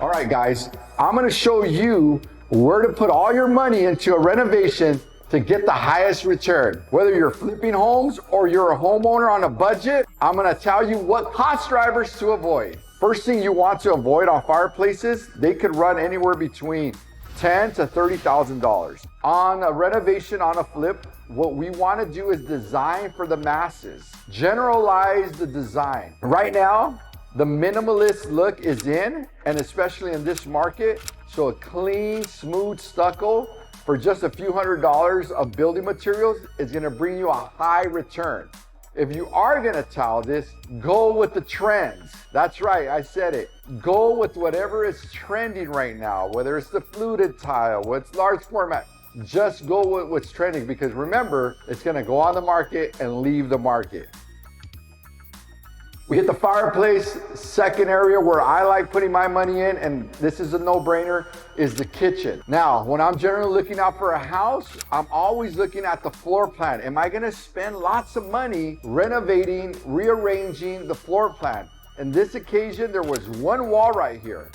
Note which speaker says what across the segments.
Speaker 1: All right, guys, I'm gonna show you where to put all your money into a renovation to get the highest return. Whether you're flipping homes or you're a homeowner on a budget, I'm gonna tell you what cost drivers to avoid. First thing you want to avoid on fireplaces, they could run anywhere between $10,000 to $30,000. On a renovation, on a flip, what we want to do is design for the masses. Generalize the design. Right now, the minimalist look is in, and especially in this market, so a clean, smooth stucco for just a few $100s of building materials is gonna bring you a high return. If you are gonna tile this, go with the trends. That's right, I said it. Go with whatever is trending right now, whether it's the fluted tile, whether it's large format. Just go with what's trending, because remember, it's gonna go on the market and leave the market. We hit the fireplace. Second area where I like putting my money in, and this is a no-brainer, is the kitchen. Now, when I'm generally looking out for a house, I'm always looking at the floor plan. Am I gonna spend lots of money renovating, rearranging the floor plan? In this occasion, there was one wall right here.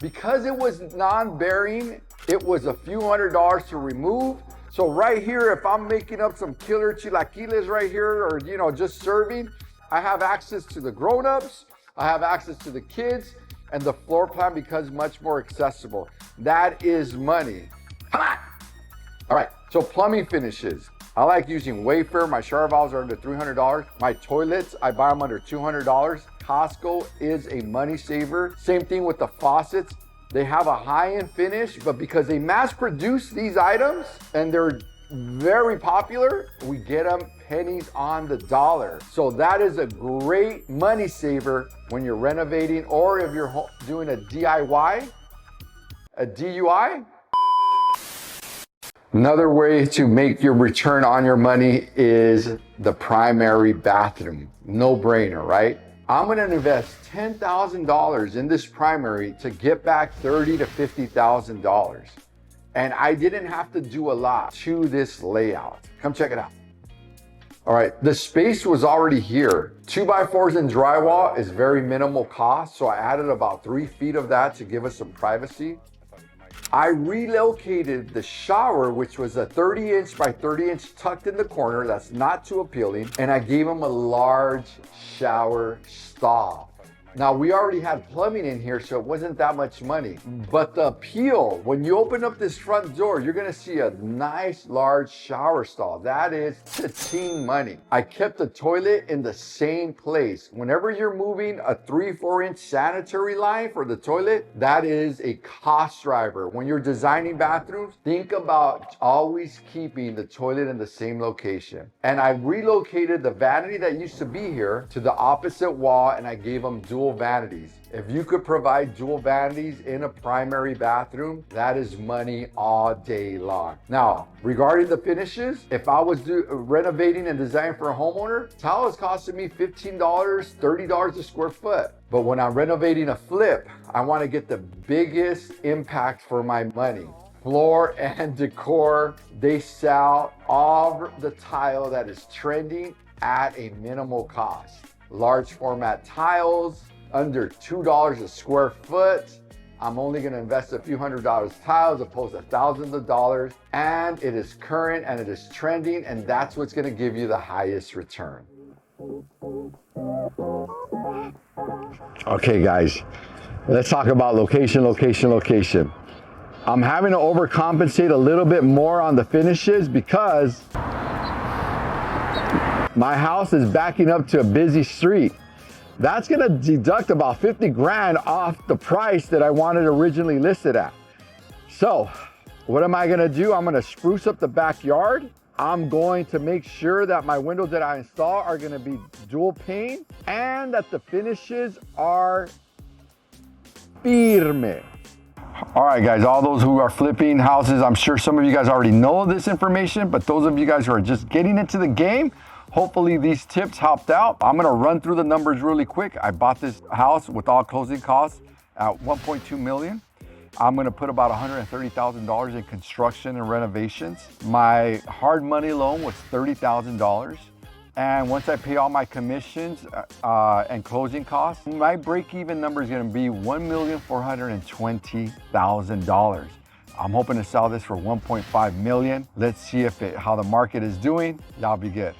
Speaker 1: Because it was non-bearing, it was a few $100s to remove. So right here, if I'm making up some killer chilaquiles right here, or just serving, I have access to the grown-ups, I have access to the kids, and the floor plan becomes much more accessible. That is money. Come on! All right, so plumbing finishes. I like using Wayfair. My shower valves are under $300. My toilets, I buy them under $200. Costco is a money saver. Same thing with the faucets. They have a high-end finish, but because they mass produce these items and they're very popular, we get them pennies on the dollar. So that is a great money saver when you're renovating, or if you're doing a DIY, a DUI. Another way to make your return on your money is the primary bathroom. No brainer, right? I'm gonna invest $10,000 in this primary to get back $30,000 to $50,000. And I didn't have to do a lot to this layout. Come check it out. All right, the space was already here. 2x4s and drywall is very minimal cost, so I added about 3 feet of that to give us some privacy. I relocated the shower, which was a 30-inch by 30-inch tucked in the corner. That's not too appealing. And I gave them a large shower stall. Now, we already had plumbing in here, so it wasn't that much money. But the appeal, when you open up this front door, you're gonna see a nice large shower stall. That is cha-ching money. I kept the toilet in the same place. Whenever you're moving a 3-4-inch sanitary line for the toilet, that is a cost driver. When you're designing bathrooms, think about always keeping the toilet in the same location. And I relocated the vanity that used to be here to the opposite wall, and I gave them dual vanities. If you could provide dual vanities in a primary bathroom, that is money all day long. Now, regarding the finishes, if I was renovating and designing for a homeowner, tile is costing me $15, $30 a square foot. But when I'm renovating a flip, I want to get the biggest impact for my money. Floor and decor, they sell all the tile that is trending at a minimal cost. Large format tiles, under $2 a square foot. I'm only gonna invest a few $100 tile as opposed to thousands of dollars, and it is current and it is trending, and that's what's gonna give you the highest return. Okay guys, let's talk about location. I'm having to overcompensate a little bit more on the finishes because my house is backing up to a busy street. That's gonna deduct about 50 grand off the price that I wanted originally listed at. So what am I gonna do? I'm gonna spruce up the backyard. I'm going to make sure that my windows that I install are gonna be dual pane and that the finishes are firme. All right guys, all those who are flipping houses, I'm sure some of you guys already know this information, but those of you guys who are just getting into the game, hopefully these tips helped out. I'm gonna run through the numbers really quick. I bought this house with all closing costs at $1.2 million. I'm gonna put about $130,000 in construction and renovations. My hard money loan was $30,000. And once I pay all my commissions and closing costs, my break-even number is gonna be $1,420,000. I'm hoping to sell this for 1.5 million. Let's see how the market is doing. Y'all be good.